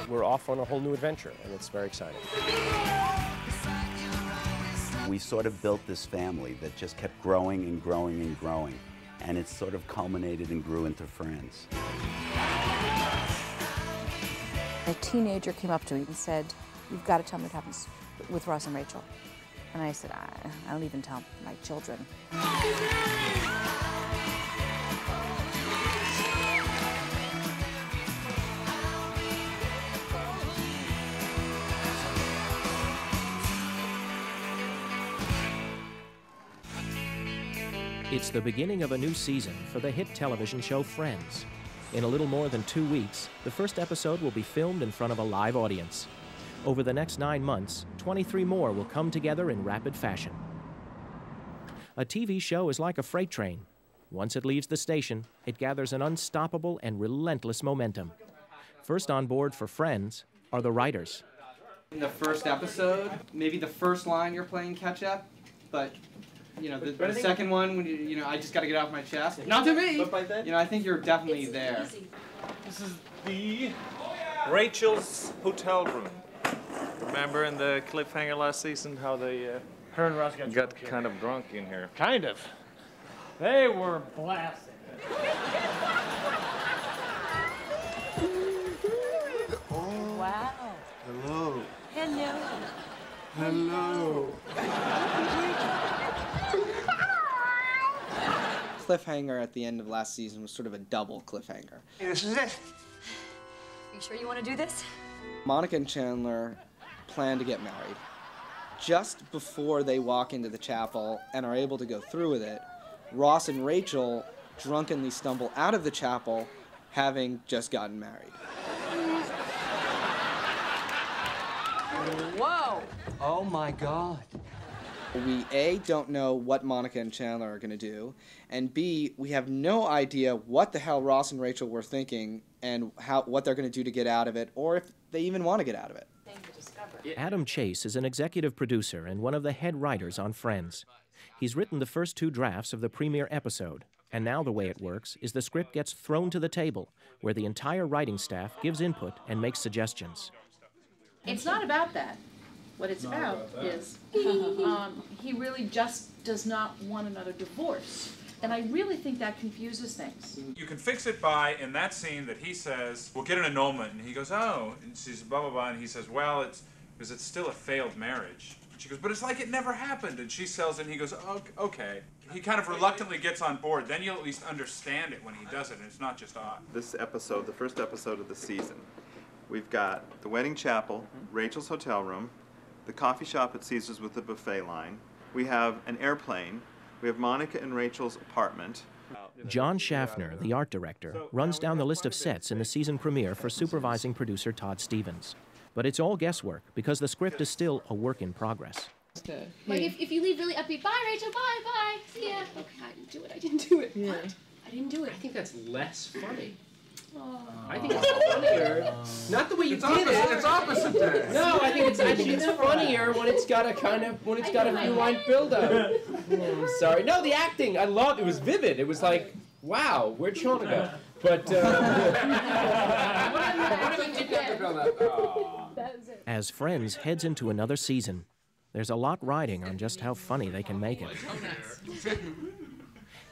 we're off on a whole new adventure, and it's very exciting. We sort of built this family that just kept growing and growing and growing, and it sort of culminated and grew into Friends. A teenager came up to me and said, "You've got to tell me what happens with Ross and Rachel." And I said, I don't even tell my children. It's the beginning of a new season for the hit television show Friends. In a little more than 2 weeks, the first episode will be filmed in front of a live audience. Over the next 9 months, 23 more will come together in rapid fashion. A TV show is like a freight train. Once it leaves the station, it gathers an unstoppable and relentless momentum. First on board for Friends are the writers. In the first episode, maybe the first line you're playing catch up, but you know, the second one, when you know, I just got to get off my chest. Not to me! You know, I think you're definitely there. Easy. This is the Rachel's hotel room. Remember in the cliffhanger last season how they her and Ross got kind of drunk in here? Kind of. They were blasted. Wow. Hello. Hello. Hello. Cliffhanger at the end of last season was sort of a double cliffhanger. This is it. Are you sure you want to do this? Monica and Chandler plan to get married. Just before they walk into the chapel and are able to go through with it, Ross and Rachel drunkenly stumble out of the chapel, having just gotten married. Whoa! Oh my God. We A, don't know what Monica and Chandler are going to do, and B, we have no idea what the hell Ross and Rachel were thinking and what they're going to do to get out of it, or if they even want to get out of it. Adam Chase is an executive producer and one of the head writers on Friends. He's written the first 2 drafts of the premiere episode, and now the way it works is the script gets thrown to the table, where the entire writing staff gives input and makes suggestions. It's not about that. What it's about is he really just does not want another divorce. And I really think that confuses things. You can fix it by, in that scene that he says, we'll get an annulment, and he goes, oh, and she's blah, blah, blah, and he says, well, it's because it's still a failed marriage. And she goes, but it's like it never happened, and she sells it, and he goes, oh, okay. He kind of reluctantly gets on board, then you'll at least understand it when he does it, and it's not just odd. This episode, the first episode of the season, we've got the wedding chapel, Rachel's hotel room, the coffee shop at Caesars with the buffet line. We have an airplane. We have Monica and Rachel's apartment. John Schaffner, the art director, runs down the list of sets in the season premiere for supervising producer Todd Stevens. But it's all guesswork because the script is still a work in progress. Like if you leave really upbeat, bye Rachel, bye, bye, see ya. Okay, I didn't do it, I didn't do it. Yeah. What? I didn't do it. I think that's less funny. Oh. I think it's funnier. Not the way you did it. It's opposite then. No, I think it's funnier when it's got a few line build up. Sorry. No, the acting. I loved it. Was vivid. It was like, wow, where'd Sean go? But as Friends heads into another season, there's a lot riding on just how funny they can make it.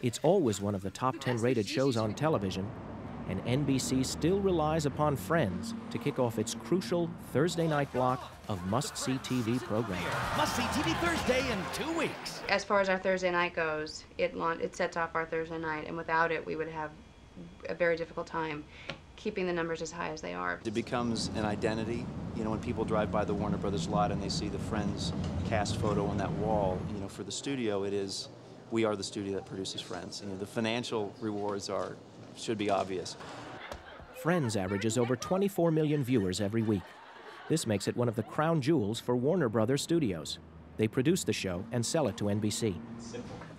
It's always one of the top 10 rated shows on television, and NBC still relies upon Friends to kick off its crucial Thursday night block of must-see TV programming. Must-see TV Thursday in 2 weeks. As far as our Thursday night goes, it sets off our Thursday night, and without it, we would have a very difficult time keeping the numbers as high as they are. It becomes an identity. You know, when people drive by the Warner Brothers lot and they see the Friends cast photo on that wall, you know, for the studio, we are the studio that produces Friends. You know, the financial rewards should be obvious. Friends averages over 24 million viewers every week. This makes it one of the crown jewels for Warner Brothers Studios. They produce the show and sell it to NBC.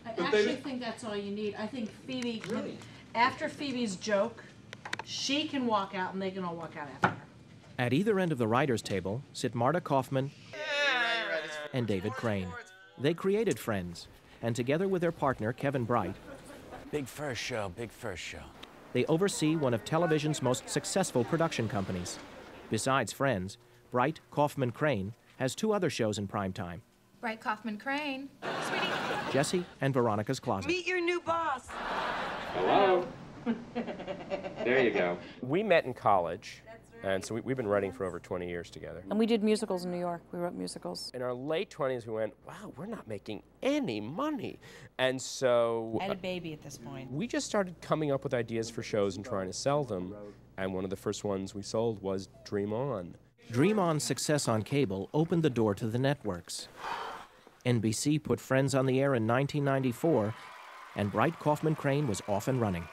I actually think that's all you need. I think Phoebe can, after Phoebe's joke, she can walk out and they can all walk out after her. At either end of the writers' table sit Marta Kaufman and David Crane. They created Friends, and together with their partner, Kevin Bright, Big first show, big first show. they oversee one of television's most successful production companies. Besides Friends, Bright Kaufman Crane has 2 other shows in prime time, Bright Kaufman Crane. Sweetie. Jessie and Veronica's Closet. Meet your new boss. Hello. There you go. We met in college, and so we've been writing for over 20 years together. And we did musicals in New York. We wrote musicals. In our late 20s, we went, wow, we're not making any money. And so... I had a baby at this point. We just started coming up with ideas for shows and trying to sell them. And one of the first ones we sold was Dream On. Dream On's success on cable opened the door to the networks. NBC put Friends on the air in 1994, and Bright Kaufman Crane was off and running.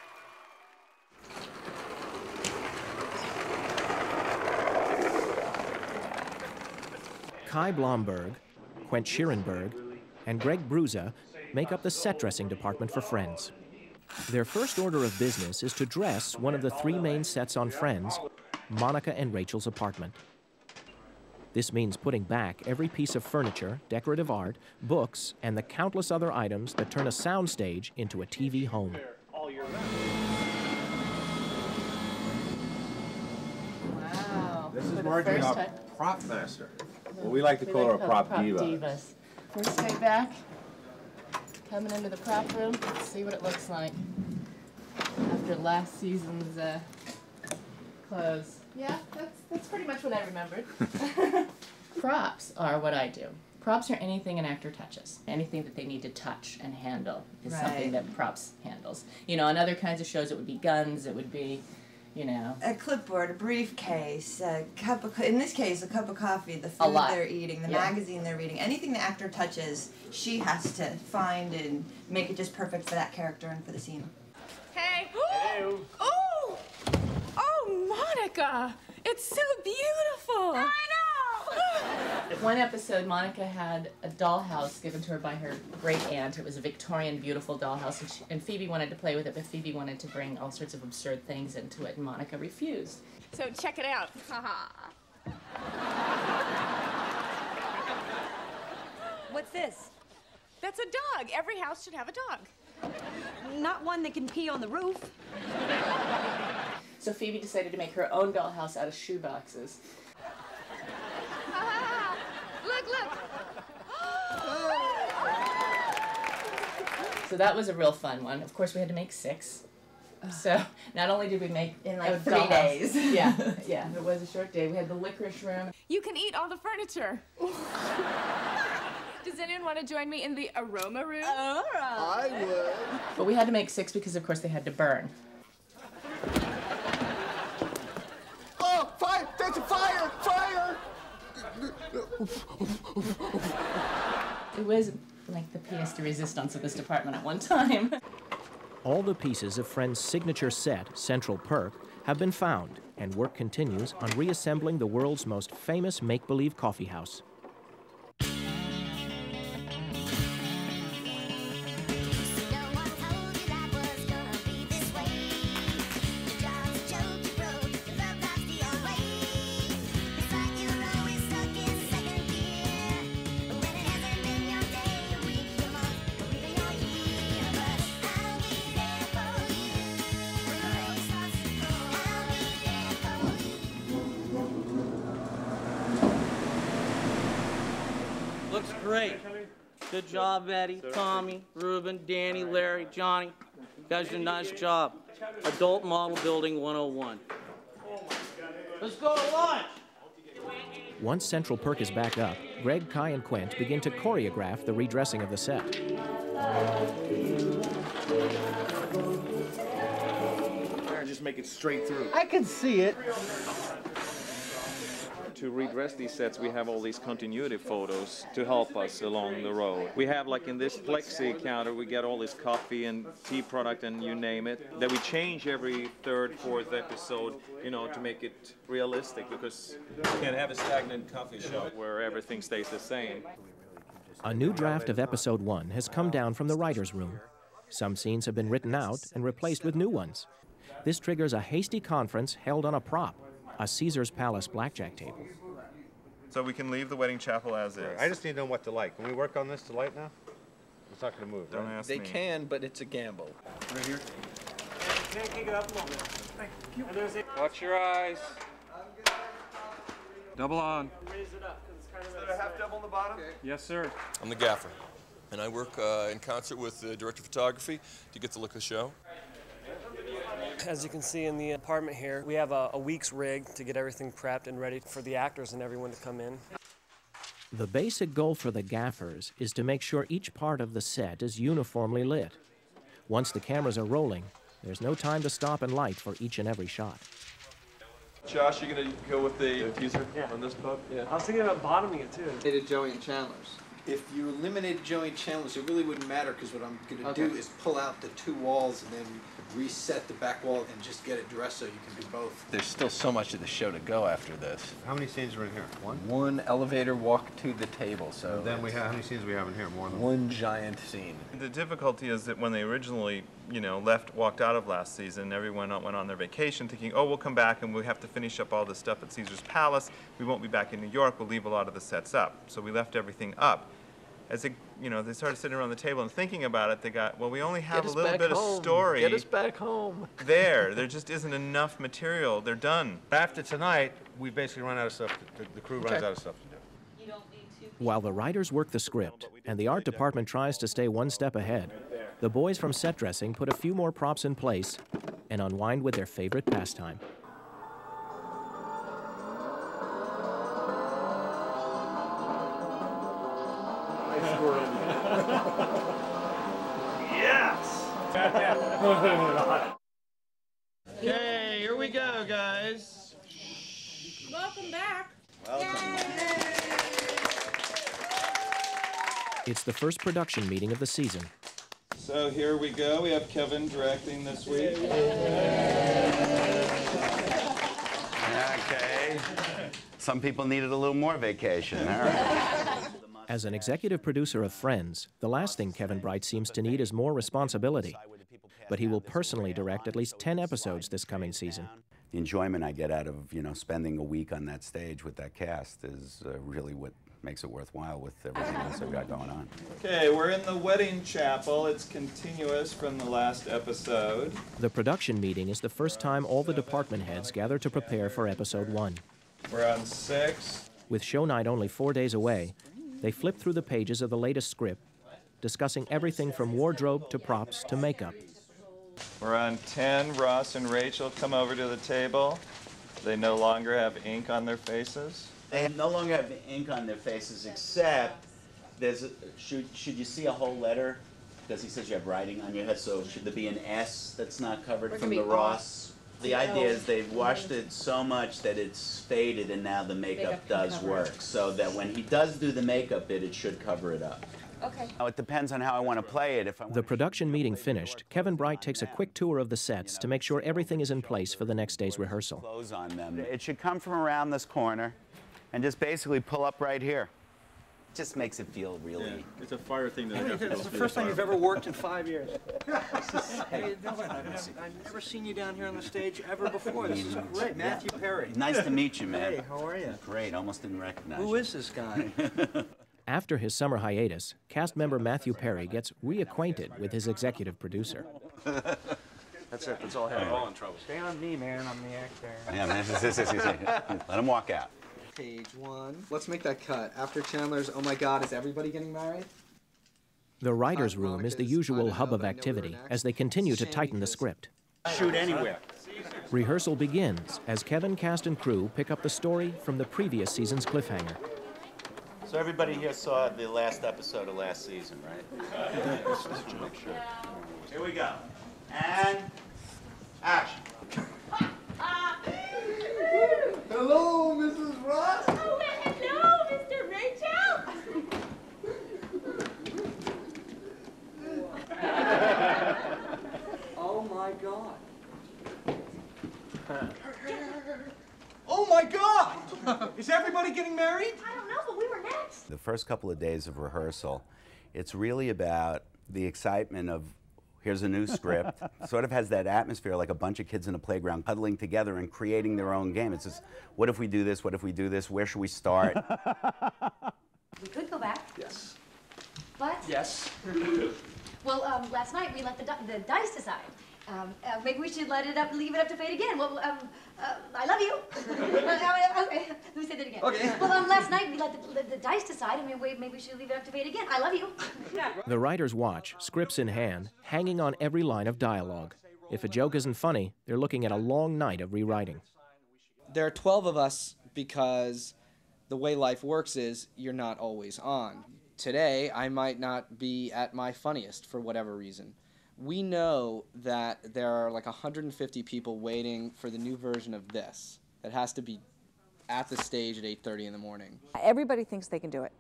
Kai Blomberg, Quent Scherenberg, and Greg Bruza make up the set dressing department for Friends. Their first order of business is to dress one of the 3 main sets on Friends, Monica and Rachel's apartment. This means putting back every piece of furniture, decorative art, books, and the countless other items that turn a soundstage into a TV home. Wow. This is Marjorie, our prop master. Well, we like to call her a prop diva. Divas. First day back, coming into the prop room, let's see what it looks like after last season's clothes. Yeah, that's pretty much what I remembered. Props are what I do. Props are anything an actor touches. Anything that they need to touch and handle is something that props handles. You know, on other kinds of shows, it would be guns, it would be, you know. A clipboard, a briefcase, a cup of, in this case, a cup of coffee, the food they're eating, the magazine they're reading. Anything the actor touches, she has to find and make it just perfect for that character and for the scene. Hey. Hello. Oh! Oh, Monica! It's so beautiful! I know! One episode, Monica had a dollhouse given to her by her great aunt. It was a Victorian, beautiful dollhouse, and Phoebe wanted to play with it, but Phoebe wanted to bring all sorts of absurd things into it, and Monica refused. So check it out. What's this? That's a dog. Every house should have a dog. Not one that can pee on the roof. So Phoebe decided to make her own dollhouse out of shoe boxes. Look, look. So that was a real fun one. Of course, we had to make 6. So not only did we make in like a 3 dollhouse- days. Yeah, it was a short day. We had the licorice room. You can eat all the furniture. Does anyone want to join me in the aroma room? I would. But we had to make 6 because, of course, they had to burn. Oh, fire! There's a fire! Fire! It was like the pièce de résistance of this department at one time. All the pieces of Friends' signature set, Central Perk, have been found, and work continues on reassembling the world's most famous make-believe coffee house. Looks great. Good job, Eddie, Tommy, Ruben, Danny, Larry, Johnny. You guys did a nice job. Adult Model Building 101. Let's go to lunch. Once Central Perk is back up, Greg, Kai, and Quent begin to choreograph the redressing of the set. Just make it straight through. I can see it. To redress these sets, we have all these continuity photos to help us along the road. We have, like in this plexi counter, we get all this coffee and tea product and you name it, that we change every 3rd, 4th episode, you know, to make it realistic, because you can't have a stagnant coffee shop where everything stays the same. A new draft of Episode 1 has come down from the writer's room. Some scenes have been written out and replaced with new ones. This triggers a hasty conference held on a prop, a Caesar's Palace blackjack table. So we can leave the wedding chapel as is. I just need to know what to light. Can we work on this to light now? It's not going to move, Don't right? ask They me. can, but it's a gamble. Right here? Watch your eyes. Double on. Raise it up, because it's kind of... Is there a half double on the bottom? Okay. Yes, sir. I'm the gaffer, and I work in concert with the director of photography to get the look of the show. As you can see in the apartment here, we have a week's rig to get everything prepped and ready for the actors and everyone to come in. The basic goal for the gaffers is to make sure each part of the set is uniformly lit. Once the cameras are rolling, there's no time to stop and light for each and every shot. Josh, you gonna go with the diffuser on this pub? Yeah. I was thinking about bottoming it too. They did Joey and Chandler's. If you eliminated Joey and Chandler's, it really wouldn't matter, because what I'm going to do is pull out the two walls and then reset the back wall and just get it dressed so you can do both. There's still so much of the show to go after this. How many scenes are in here? One? One elevator walk to the table, so... And then we have, how many scenes do we have in here? More than one giant scene. The difficulty is that when they originally, walked out of last season, everyone went on their vacation thinking, oh, we'll come back and we'll have to finish up all this stuff at Caesar's Palace. We won't be back in New York. We'll leave a lot of the sets up. So we left everything up. As they, they started sitting around the table and thinking about it, they got, well, we only have a little bit of story. Get us back home. There just isn't enough material. They're done. After tonight, we basically run out of stuff. The crew runs out of stuff to do. While the writers work the script and the art department tries to stay one step ahead, the boys from set dressing put a few more props in place and unwind with their favorite pastime. Yes! Okay, here we go, guys. Welcome back. It's the first production meeting of the season. So here we go. We have Kevin directing this week. Okay. Some people needed a little more vacation. All right. As an executive producer of Friends, the last thing Kevin Bright seems to need is more responsibility. But he will personally direct at least 10 episodes this coming season. The enjoyment I get out of, spending a week on that stage with that cast is really what makes it worthwhile with everything else I've got going on. Okay, we're in the wedding chapel. It's continuous from the last episode. The production meeting is the first time all the department heads gather to prepare for episode 1. We're on 6. With show night only 4 days away, they flip through the pages of the latest script, discussing everything from wardrobe to props to makeup. We're on 10. Ross and Rachel come over to the table. They no longer have ink on their faces. They no longer have ink on their faces, except should you see a whole letter? Because he says you have writing on your head, so should there be an S that's not covered from the Ross? The idea is they've washed it so much that it's faded, and now the makeup does work. So that when he does do the makeup bit, it should cover it up. Okay. Now, it depends on how I want to play it. The production meeting finished, Kevin Bright takes a quick tour of the sets to make sure everything is in place for the next day's rehearsal. Close on them. It should come from around this corner and just basically pull up right here. It just makes it feel really... Yeah, it's a fire thing that It's the first time you've ever worked in 5 years. Hey, I've never seen you down here on the stage ever before. This is great. Matthew Perry. Nice to meet you, man. Hey, how are you? Great. Almost didn't recognize you. Who is this guy? After his summer hiatus, cast member Matthew Perry gets reacquainted with his executive producer. That's it. That's all I have. We're all in trouble. Stay on me, man. I'm the actor. Yeah, man. Let him walk out. Page 1. Let's make that cut. After Chandler's, oh my God, is everybody getting married? The writer's room is the usual hub of activity as they continue to tighten the script. Shoot anywhere. Rehearsal begins as Kevin, cast, and crew pick up the story from the previous season's cliffhanger. So everybody here saw the last episode of last season, right? Here we go. And action. Hello, Mrs. Ross. Oh, hello, Mr. Rachel. Oh my God. Oh my God! Is everybody getting married? I don't know, but we were next. The first couple of days of rehearsal, it's really about the excitement of here's a new script. Sort of has that atmosphere like a bunch of kids in a playground huddling together and creating their own game. It's just, what if we do this? What if we do this? Where should we start? We could go back. Yes. But? Yes. Well, last night we let the dice decide. Maybe we should leave it up to fate again. Well, I love you. Okay, let me say that again. Okay. Well, last night we let the dice decide. I mean, maybe we should leave it up to fate again. I love you. The writers watch, scripts in hand, hanging on every line of dialogue. If a joke isn't funny, they're looking at a long night of rewriting. There are 12 of us because the way life works is you're not always on. Today, I might not be at my funniest for whatever reason. We know that there are like 150 people waiting for the new version of this that has to be at the stage at 8:30 in the morning. Everybody thinks they can do it,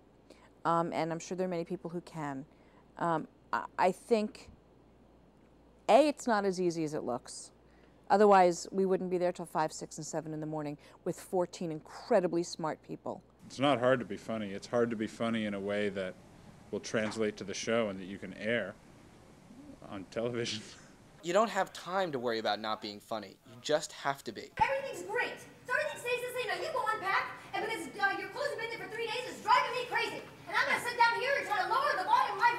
and I'm sure there are many people who can. I think, A, it's not as easy as it looks. Otherwise, we wouldn't be there till 5, 6, and 7 in the morning with 14 incredibly smart people. It's not hard to be funny. It's hard to be funny in a way that will translate to the show and that you can air on television. You don't have time to worry about not being funny. You just have to be. Everything's great. So everything stays the same. Now you go unpack, and because your clothes have been there for 3 days, it's driving me crazy. And I'm going to sit down here and try to lower the volume of my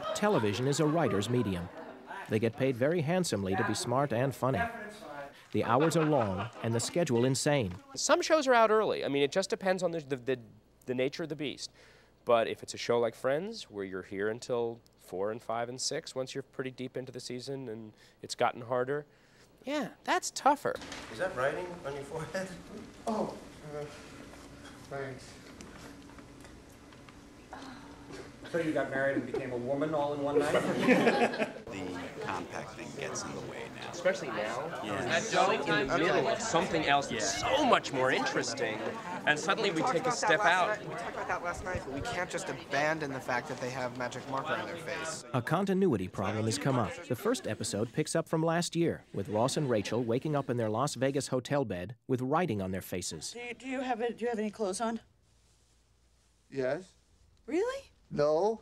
voice. Television is a writer's medium. They get paid very handsomely to be smart and funny. The hours are long and the schedule insane. Some shows are out early. I mean, it just depends on the nature of the beast. But if it's a show like Friends, where you're here until 4 and 5 and 6, once you're pretty deep into the season and it's gotten harder, yeah, that's tougher. Is that writing on your forehead? Oh, thanks. So you got married and became a woman all in one night? The compact thing gets in the way now. Especially now. Yeah. That's like in the middle of something else that's so much more interesting, and suddenly we take a step out. We talked about that last night, but we can't just abandon the fact that they have magic marker on their face. A continuity problem has come up. The first episode picks up from last year, with Ross and Rachel waking up in their Las Vegas hotel bed with writing on their faces. Do you have any clothes on? Yes. Really? No.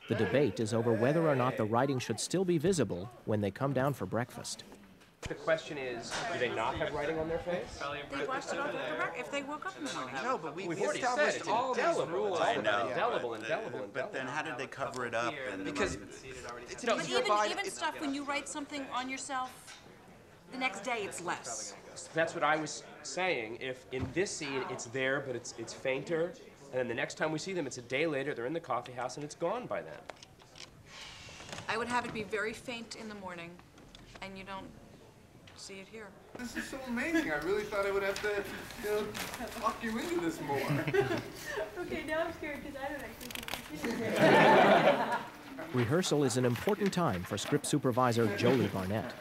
The debate is over whether or not the writing should still be visible when they come down for breakfast. The question is, do they not have writing on their face? They washed it off if they woke up in the morning. No, but we've already said it's indelible. I know. Indelible. But then how did they cover it up? Because but even stuff when you write something on yourself, the next day it's less. That's what I was saying. If in this scene it's there, but it's fainter, and then the next time we see them, it's a day later, they're in the coffee house, and it's gone by then. I would have it be very faint in the morning, and you don't see it here. This is so amazing. I really thought I would have to, talk you into this more. Okay, now I'm scared because I don't actually think Rehearsal is an important time for script supervisor Jolie Barnett.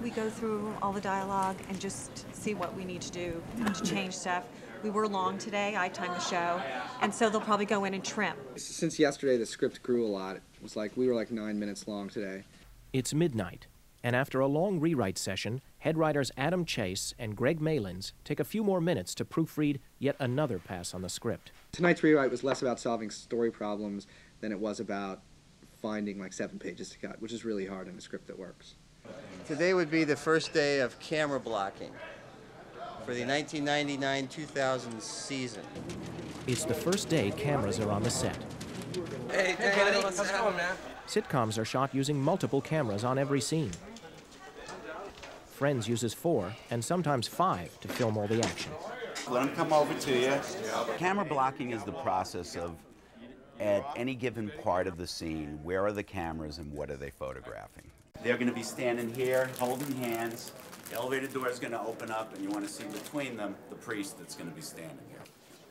We go through all the dialogue and just see what we need to do to change stuff. We were long today, I timed the show, and so they'll probably go in and trim. Since yesterday, the script grew a lot. It was like, we were like 9 minutes long today. It's midnight, and after a long rewrite session, head writers Adam Chase and Greg Malins take a few more minutes to proofread yet another pass on the script. Tonight's rewrite was less about solving story problems than it was about finding like 7 pages to cut, which is really hard in a script that works. Today would be the first day of camera blocking for the 1999-2000 season. It's the first day cameras are on the set. Hey buddy, how's it going, man? Sitcoms are shot using multiple cameras on every scene. Friends uses 4 and sometimes 5 to film all the action. Let them come over to you. Camera blocking is the process of, at any given part of the scene, where are the cameras and what are they photographing? They're going to be standing here, holding hands. The elevator door is going to open up, and you want to see between them the priest that's going to be standing here.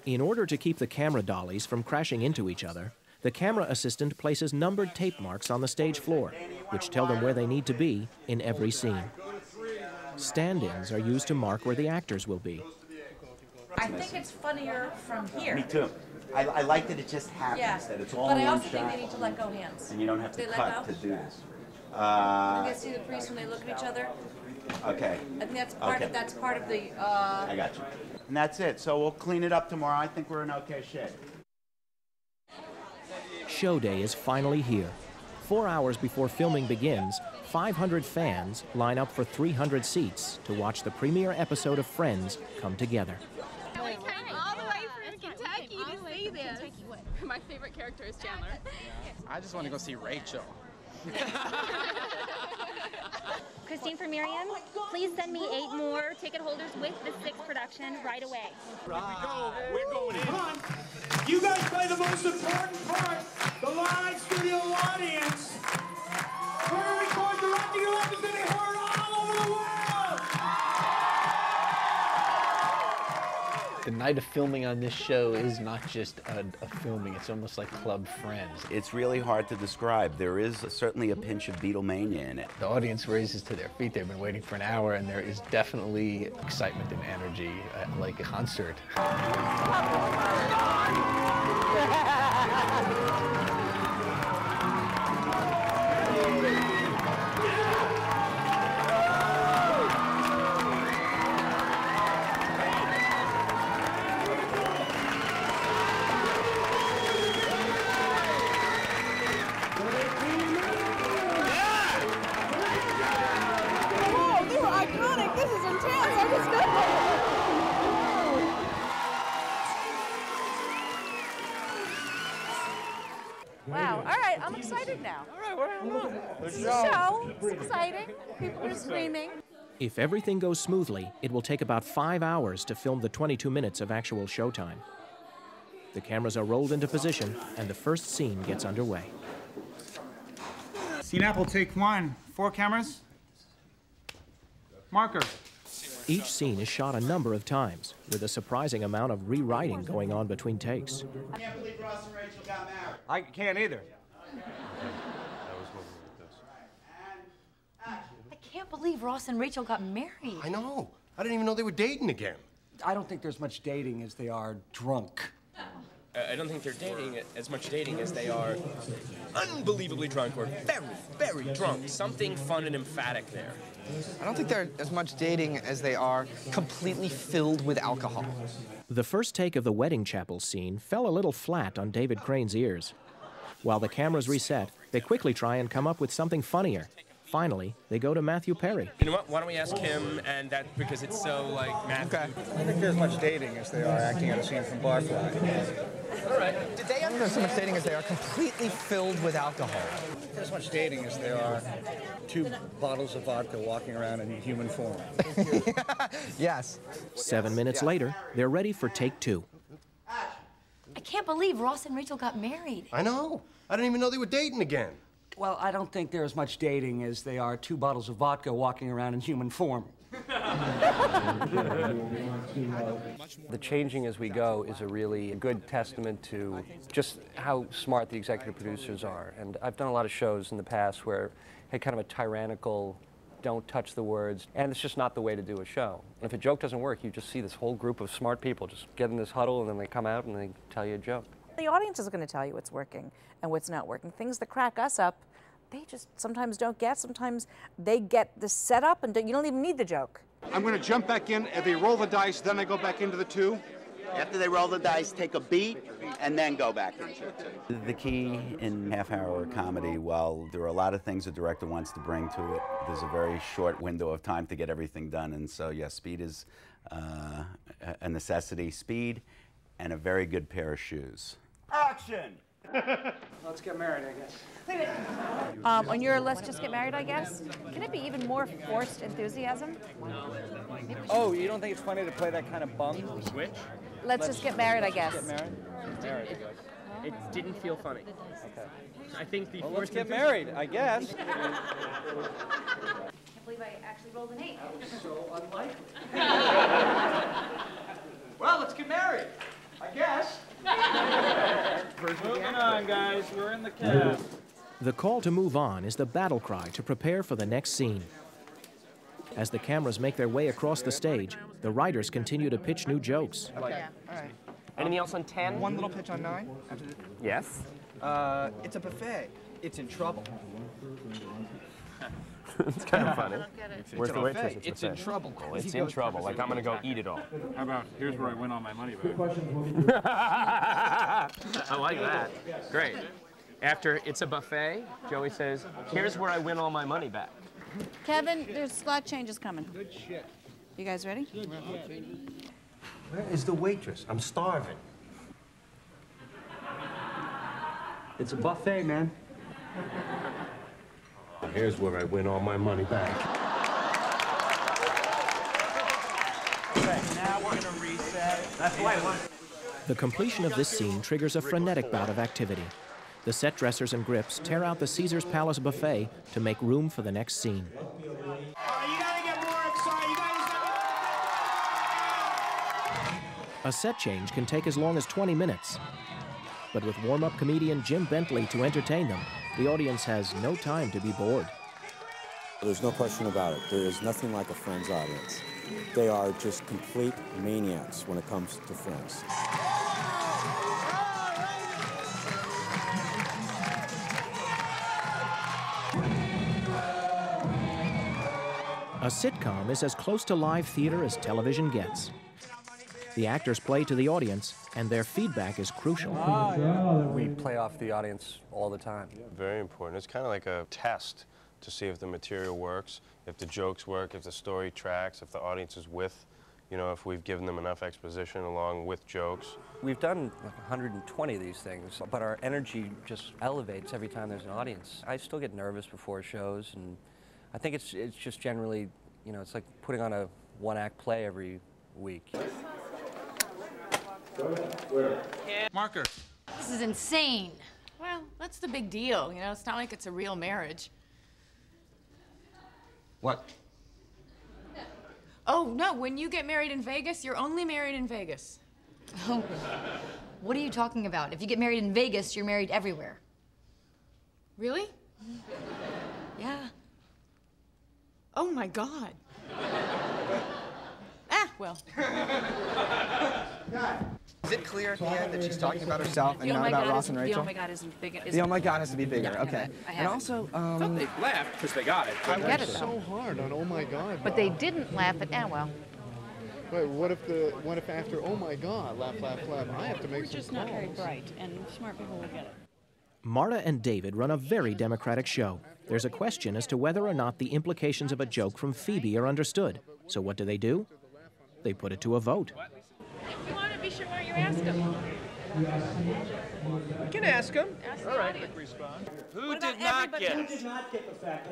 In order to keep the camera dollies from crashing into each other, the camera assistant places numbered tape marks on the stage floor, which tell them where they need to be in every scene. Stand-ins are used to mark where the actors will be. I think it's funnier from here. Me too. I like that it just happens, that it's all but in I one also shot. think they need to let go hands. And you don't have to They let cut go? to do this. You can see the priest when they look at each other. Okay. I think that's part of the. I got you. And that's it. So we'll clean it up tomorrow. I think we're in okay shape. Show day is finally here. 4 hours before filming begins, 500 fans line up for 300 seats to watch the premiere episode of Friends come together. We came all the way from Kentucky to see this. My favorite character is Chandler. I just want to go see Rachel. Christine for Miriam, please send me 8 more ticket holders with the 6th production right away. Here we go. We're going in. Come on. You guys play the most important part, the live studio audience. We're going to record directing you up is going to be heard all over the world. The night of filming on this show is not just a filming, it's almost like club friends. It's really hard to describe. There is certainly a pinch of Beatlemania in it. The audience raises to their feet. They've been waiting for an hour, and there is definitely excitement and energy, like a concert. Wow, all right, I'm excited now. All right, it's a show, it's exciting, people are screaming. If everything goes smoothly, it will take about 5 hours to film the 22 minutes of actual showtime. The cameras are rolled into position, and the first scene gets underway. Scene Apple, take 1. 4 cameras. Marker. Each scene is shot a number of times, with a surprising amount of rewriting going on between takes. I can't believe Ross and Rachel got married. I can't either. I can't believe Ross and Rachel got married. I know. I didn't even know they were dating again. I don't think there's much dating as they are drunk. I don't think they're dating as much dating as they are unbelievably drunk or very, very drunk. Something fun and emphatic there. I don't think they're as much dating as they are completely filled with alcohol. The first take of the wedding chapel scene fell a little flat on David Crane's ears. While the cameras reset, they quickly try and come up with something funnier. Finally, they go to Matthew Perry. You know what? Why don't we ask him, and that because it's so like Matthew. Okay. I don't think there's much dating as they are acting out a scene from Barfly. All right. Did they understand so much dating as they are completely filled with alcohol? I don't think there's much dating as they are 2 bottles of vodka walking around in human form. Yes. 7 minutes later, they're ready for take 2. I can't believe Ross and Rachel got married. I know. I didn't even know they were dating again. Well, I don't think they're as much dating as they are 2 bottles of vodka walking around in human form. The changing as we go is a really good testament to just how smart the executive producers are. And I've done a lot of shows in the past where had kind of a tyrannical, don't touch the words, and it's just not the way to do a show. And if a joke doesn't work, you just see this whole group of smart people just get in this huddle, and then they come out and they tell you a joke. The audience is going to tell you what's working and what's not working. Things that crack us up, they just sometimes don't get. Sometimes they get the setup and you don't even need the joke. I'm going to jump back in. If they roll the dice, then I go back into the 2. After they roll the dice, take a beat, and then go back into it. The key in half-hour comedy, while there are a lot of things a director wants to bring to it, there's a very short window of time to get everything done. And so, yes, speed is a necessity. Speed and a very good pair of shoes. Action! Let's get married, I guess. Wait a minute. On your let's just get married, I guess, can it be even more forced enthusiasm? Oh, you don't think it's funny to play that kind of bum? Switch? Let's just get married, I guess. Get married? It didn't feel funny. Okay. I think the Well, let's get married, I guess. I can't believe I actually rolled an 8. That was so unlikely. Well, let's get married, I guess. Moving on, guys. We're in the cab. The call to move on is the battle cry to prepare for the next scene. As the cameras make their way across the stage, the writers continue to pitch new jokes. All right. Anything else on 10? One little pitch on 9. Yes. It's a buffet. It's in trouble. It's kind of funny. Where's the waitress? It's in trouble. Oh, it's in trouble. Like, I'm going to go eat it all. How about, here's where I win all my money back. I like that. Great. After it's a buffet, Joey says, here's where I win all my money back. Kevin, there's slot changes coming. Good shit. You guys ready? Where is the waitress? I'm starving. It's a buffet, man. Here's where I win all my money back. Okay, now we're gonna reset. That's the way I want it. The completion of this scene triggers a frenetic bout of activity. The set dressers and grips tear out the Caesar's Palace buffet to make room for the next scene. You gotta get more excited. You guys A set change can take as long as 20 minutes. But with warm-up comedian Jim Bentley to entertain them, the audience has no time to be bored. There's no question about it. There is nothing like a Friends audience. They are just complete maniacs when it comes to Friends. A sitcom is as close to live theater as television gets. The actors play to the audience, and their feedback is crucial. We play off the audience all the time. Very important. It's kind of like a test to see if the material works, if the jokes work, if the story tracks, if the audience is with, you know, if we've given them enough exposition along with jokes. We've done like 120 of these things, but our energy just elevates every time there's an audience. I still get nervous before shows, and I think it's just generally, you know, it's like putting on a one-act play every week. Marker. This is insane. Well, that's the big deal. You know, it's not like it's a real marriage. What? Oh, no, when you get married in Vegas, you're only married in Vegas. Oh, what are you talking about? If you get married in Vegas, you're married everywhere. Really? Yeah. Oh, my God. Ah, well. Is it clear at the end that she's talking about herself and not about Ross and Rachel? The oh my God isn't big. The oh my God has to be bigger. Yeah, okay. I And also, They laughed because they got it. I get it, worked so hard on oh my God. But they didn't laugh at well. Wait, what if after oh my God, laugh, laugh, laugh, I have to make some just not very calls. bright, and smart people will get it. Marta and David run a very democratic show. There's a question as to whether or not the implications of a joke from Phoebe are understood. So what do? They put it to a vote. You want to be sure why you ask them. You can ask them. Ask the audience. Who did not get Who it? did not get the fact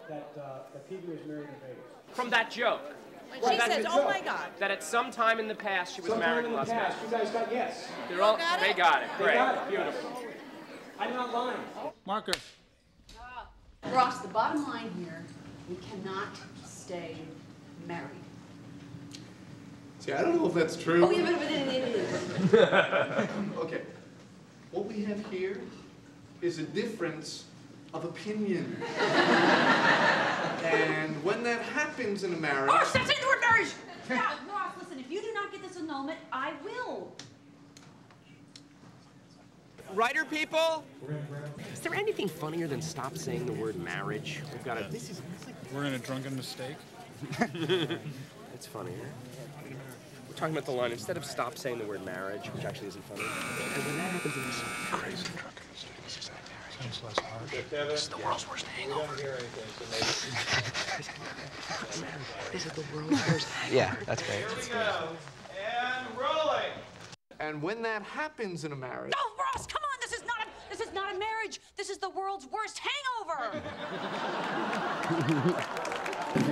that Phoebe was married in Vegas? From that joke. When she says, oh my God. That at some time in the past she was married in Las Vegas. You guys got yes. They're all, they got it. They Great. got it. Beautiful. I'm not lying. Marker. Ross, the bottom line here, we cannot stay married. See, I don't know if that's true. Oh, yeah, but Okay. What we have here is a difference of opinion. And when that happens in a marriage... Oh, stop saying the word marriage! Yeah, Ross, listen, if you do not get this annulment, I will. Writer people? Is there anything funnier than stop saying the word marriage? We've got to... We're in a drunken mistake. It's funnier. We're talking about the line, instead of stop saying the word marriage, which actually isn't funny. And when that happens in this crazy drunken mistake, this is sounds less harsh. This is the world's worst hangover. This is the world's worst hangover. Yeah, that's great. Here we go. And rolling. And when that happens in a marriage... No, Ross, come on, this is not a marriage. This is the world's worst hangover.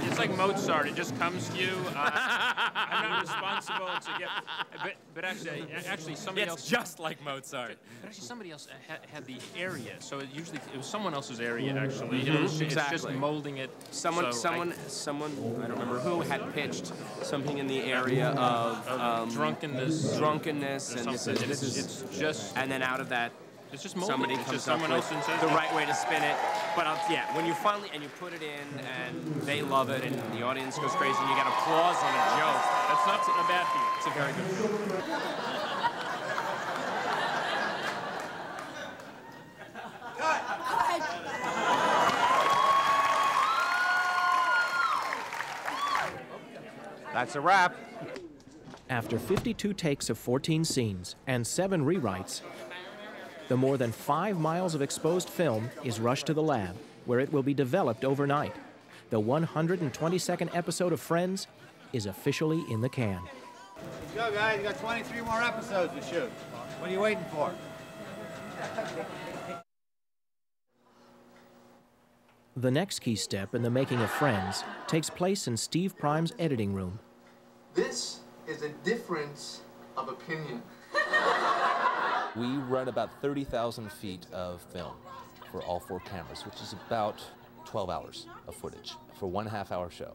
It's like Mozart. It just comes to you. I'm not responsible to get. But actually, somebody else. It's just like Mozart. But actually, somebody else had the area. So it was someone else's area. Actually, it's just molding it. Someone. I don't remember who had pitched something in the area of drunkenness. Drunkenness, and this is. It's just. And then out of that. It's just molding. Somebody It's comes just up someone with else says the right way to spin it. But yeah, when you finally, and you put it in, and they love it, and the audience goes crazy, and you get applause on a joke. That's not a bad thing. It's a very good joke. That's a wrap. After 52 takes of 14 scenes and 7 rewrites, the more than 5 miles of exposed film is rushed to the lab, where it will be developed overnight. The 122nd episode of Friends is officially in the can. Let's go, guys. You got 23 more episodes to shoot. What are you waiting for? The next key step in the making of Friends takes place in Steve Prime's editing room. This is a difference of opinion. We run about 30,000 feet of film for all 4 cameras, which is about 12 hours of footage for 1.5-hour show.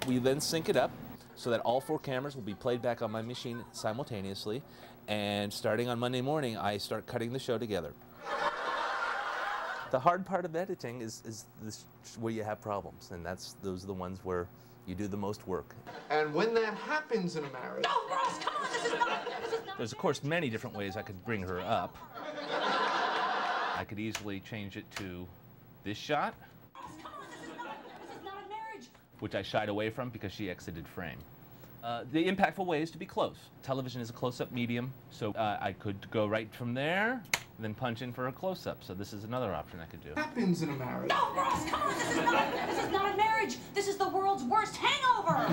We then sync it up so that all 4 cameras will be played back on my machine simultaneously, and starting on Monday morning, I start cutting the show together. The hard part of editing is this, where you have problems, and those are the ones where you do the most work. And when that happens in a marriage... No, Ross, come on, this is not... There's, of course, many different ways I could bring her up. I could easily change it to this shot, which I shied away from because she exited frame. The impactful way is to be close. Television is a close-up medium, so I could go right from there, and then punch in for a close-up. So this is another option I could do. Happens in a marriage. No, Ross, come on, this is not a marriage. This is the world's worst hangover.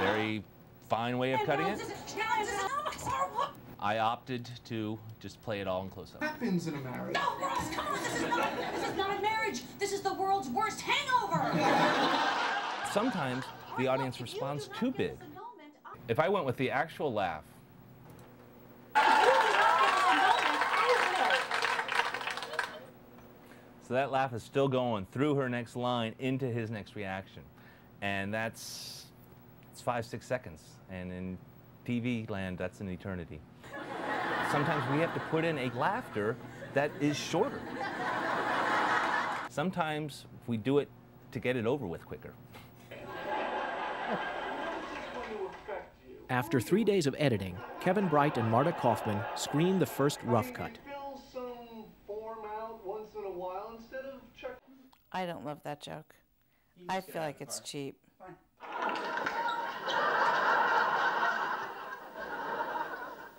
Very fine way of cutting it. I opted to just play it all in close-up. Happens in a marriage. No, Ross, come on, this is not a marriage. This is the world's worst hangover. Sometimes the audience responds too big. If I went with the actual laugh, so that laugh is still going through her next line into his next reaction, and it's 5-6 seconds, and in TV land that's an eternity. Sometimes we have to put in a laughter that is shorter. Sometimes we do it to get it over with quicker. After 3 days of editing, Kevin Bright and Marta Kaufman screened the first rough cut. Fill some form out once in a while instead of check. I don't love that joke. I feel like it's cheap.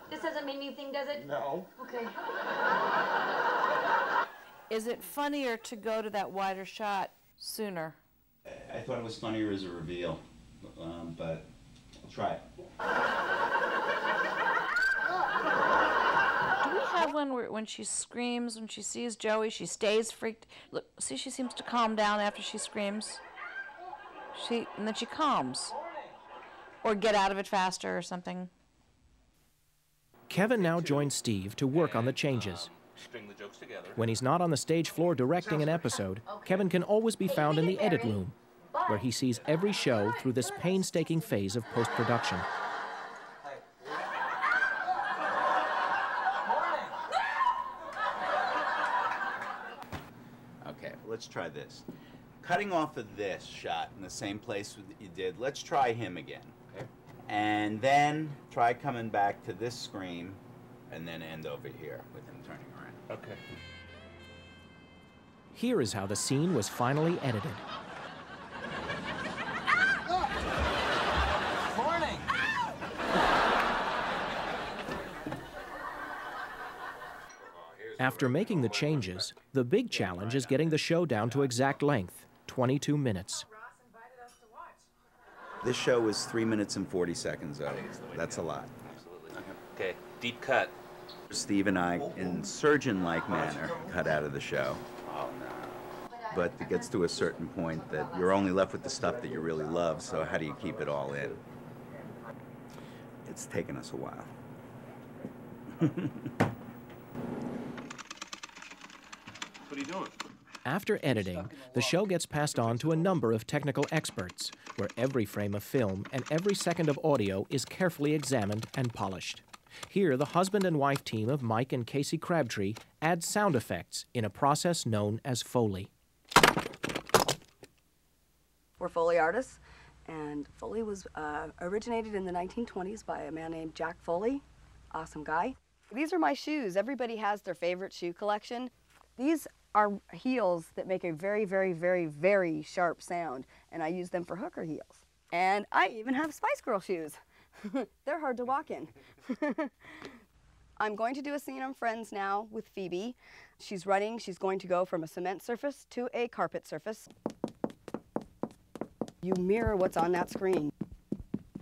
This doesn't mean anything, does it? No. Okay. Is it funnier to go to that wider shot sooner? I thought it was funnier as a reveal, but I'll try it. Do we have one where when she screams, when she sees Joey, she stays freaked? Look, see, she seems to calm down after she screams. And then she calms. Or get out of it faster or something. Kevin now joins Steve to work on the changes. String the jokes together. When he's not on the stage floor directing an episode, Kevin can always be found in the edit room, where he sees every show through this painstaking phase of post-production. Okay, let's try this. Cutting off of this shot in the same place that you did, let's try him again. Okay. And then try coming back to this screen and then end over here with him turning around. Okay. Here is how the scene was finally edited. Morning. After making the changes, the big challenge is getting the show down to exact length, 22 minutes. This show was 3 minutes and 40 seconds, though. That's a lot. Absolutely. Okay, deep cut. Steve and I, in surgeon-like manner, cut out of the show. Oh, no. But it gets to a certain point that you're only left with the stuff that you really love, so how do you keep it all in? It's taken us a while. What are you doing? After editing, the show gets passed on to a number of technical experts, where every frame of film and every second of audio is carefully examined and polished. Here, the husband and wife team of Mike and Casey Crabtree add sound effects in a process known as Foley. We're Foley artists, and Foley was originated in the 1920s by a man named Jack Foley. Awesome guy. These are my shoes. Everybody has their favorite shoe collection. These are heels that make a very, very, very, very sharp sound, and I use them for hooker heels. And I even have Spice Girl shoes. They're hard to walk in. I'm going to do a scene on Friends now with Phoebe. She's running. She's going to go from a cement surface to a carpet surface. You mirror what's on that screen.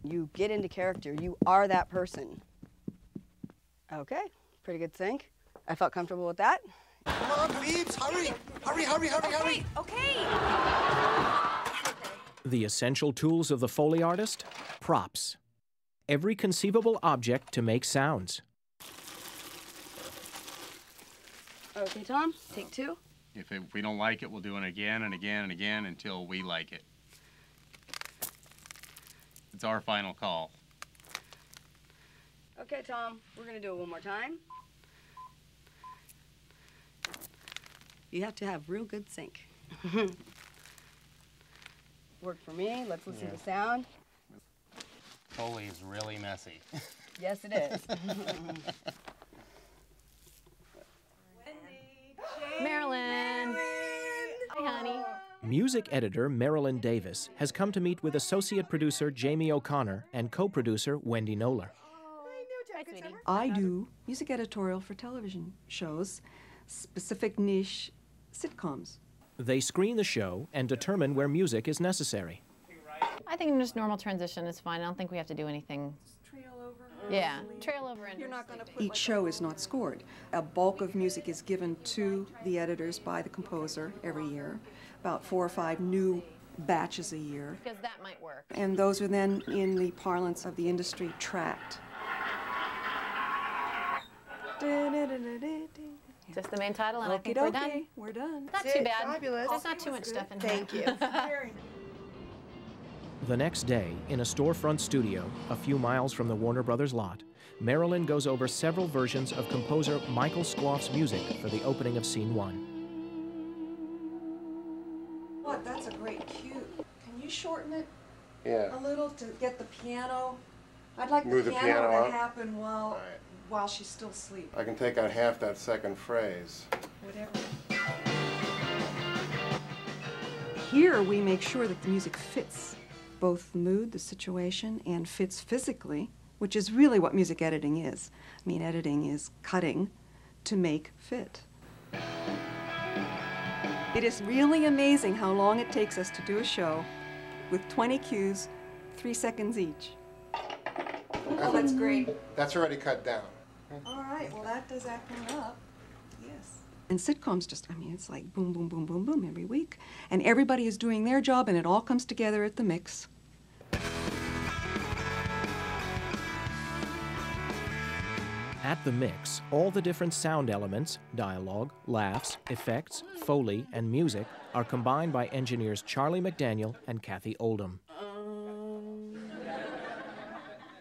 You get into character. You are that person. Okay, pretty good sync. I felt comfortable with that. Come on, Phoebes, hurry! Hurry! Okay. The essential tools of the Foley artist? Props. Every conceivable object to make sounds. Okay, Tom, take 2. If we don't like it, we'll do it again and again and again until we like it. It's our final call. Okay, Tom, we're gonna do it one more time. You have to have real good sync. Work for me. Let's listen to sound. Foley is really messy. Yes, it is. Marilyn. Hi, honey. Music editor Marilyn Davis has come to meet with associate producer Jamie O'Connor and co-producer Wendy Knoller. I do music editorial for television shows, specific niche sitcoms. They screen the show and determine where music is necessary. I think just normal transition is fine. I don't think we have to do anything. Trail over. Yeah, trail over and. Each show is not scored. A bulk of music is given to the editors by the composer every year, about 4 or 5 new batches a year. Because that might work. And those are then, in the parlance of the industry, tracked. Just the main title, and I think we're done. We're done. Not too bad. Fabulous. There's not too much stuff in here. Thank you. The next day, in a storefront studio a few miles from the Warner Brothers lot, Marilyn goes over several versions of composer Michael Squoff's music for the opening of Scene 1. What? That's a great cue. Can you shorten it Yeah. a little to get the piano? I'd like Move the the piano piano to up? happen while she's still asleep. I can take out half that second phrase. Whatever. Here we make sure that the music fits both the mood, the situation, and fits physically, which is really what music editing is. I mean, editing is cutting to make fit. It is really amazing how long it takes us to do a show with 20 cues, 3 seconds each. Oh, that's great. That's already cut down. All right, well, that does that one up. Yes. And sitcoms just, I mean, it's like boom, boom, boom, boom, boom every week. And everybody is doing their job, and it all comes together at the mix. At the mix, all the different sound elements, dialogue, laughs, effects, Foley, and music are combined by engineers Charlie McDaniel and Kathy Oldham.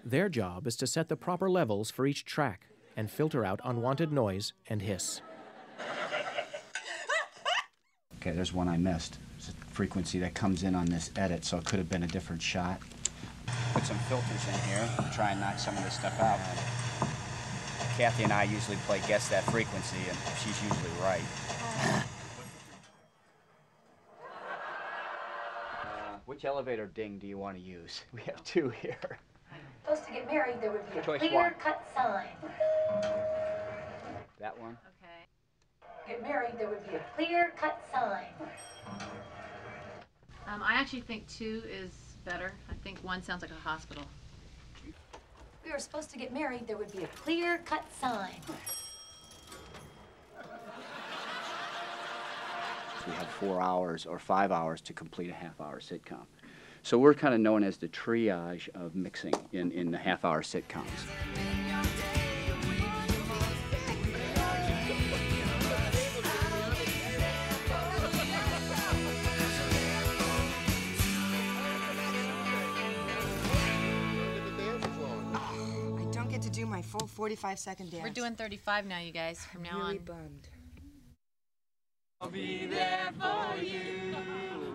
Their job is to set the proper levels for each track and filter out unwanted noise and hiss. Okay, there's one I missed. It's a frequency that comes in on this edit, so it could have been a different shot. Put some filters in here, try and knock some of this stuff out. Kathy and I usually play guess that frequency, and she's usually right. Which elevator ding do you want to use? We have 2 here. Supposed to get married, there would be a Choice clear-cut sign. That one? Okay. Get married, there would be a clear-cut sign. I actually think 2 is better. I think 1 sounds like a hospital. We were supposed to get married, there would be a clear-cut sign. We had 4 hours or 5 hours to complete a half-hour sitcom. So we're kind of known as the triage of mixing in the half-hour sitcoms. I don't get to do my full 45-second dance. We're doing 35 now, you guys, from now on. Bummed. I'll be there for you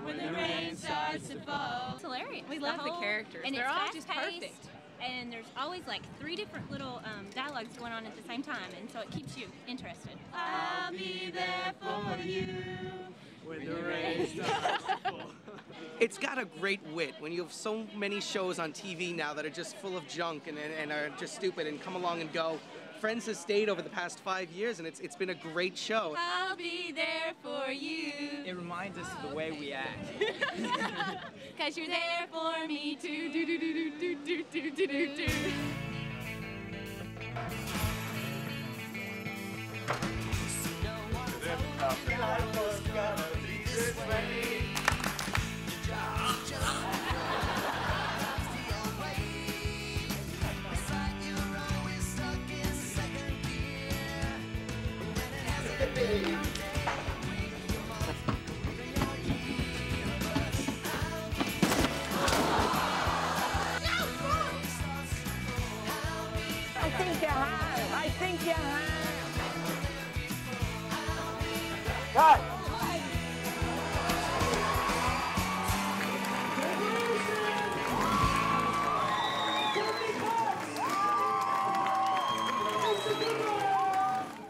when the rain starts to fall. It's hilarious. We love the characters. And They're it's all fast just paced, perfect. And there's always like 3 different little dialogues going on at the same time, and so it keeps you interested. I'll be there for you when the rain starts to fall. It's got a great wit. When you have so many shows on TV now that are just full of junk and are just stupid and come along and go, Friends has stayed over the past 5 years, and it's been a great show. I'll be there for you. It reminds us of the way we act. Cause you're there for me too. Do do do do do do do do do do. I think you have. I think you have. Cut.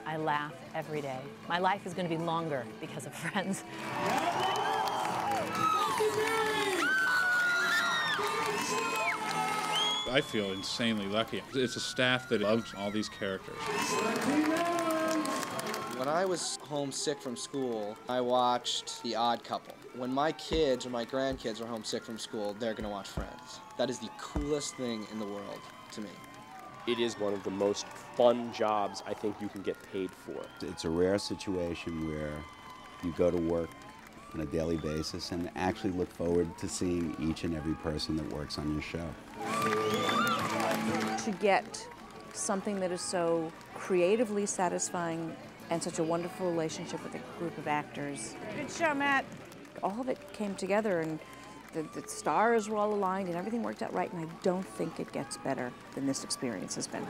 I laugh every day. My life is going to be longer because of Friends. I feel insanely lucky. It's a staff that loves all these characters. When I was homesick from school, I watched The Odd Couple. When my kids or my grandkids are homesick from school, they're gonna watch Friends. That is the coolest thing in the world to me. It is one of the most fun jobs I think you can get paid for. It's a rare situation where you go to work on a daily basis and actually look forward to seeing each and every person that works on your show. To get something that is so creatively satisfying and such a wonderful relationship with a group of actors. Good show, Matt. All of it came together, and the stars were all aligned and everything worked out right, and I don't think it gets better than this experience has been.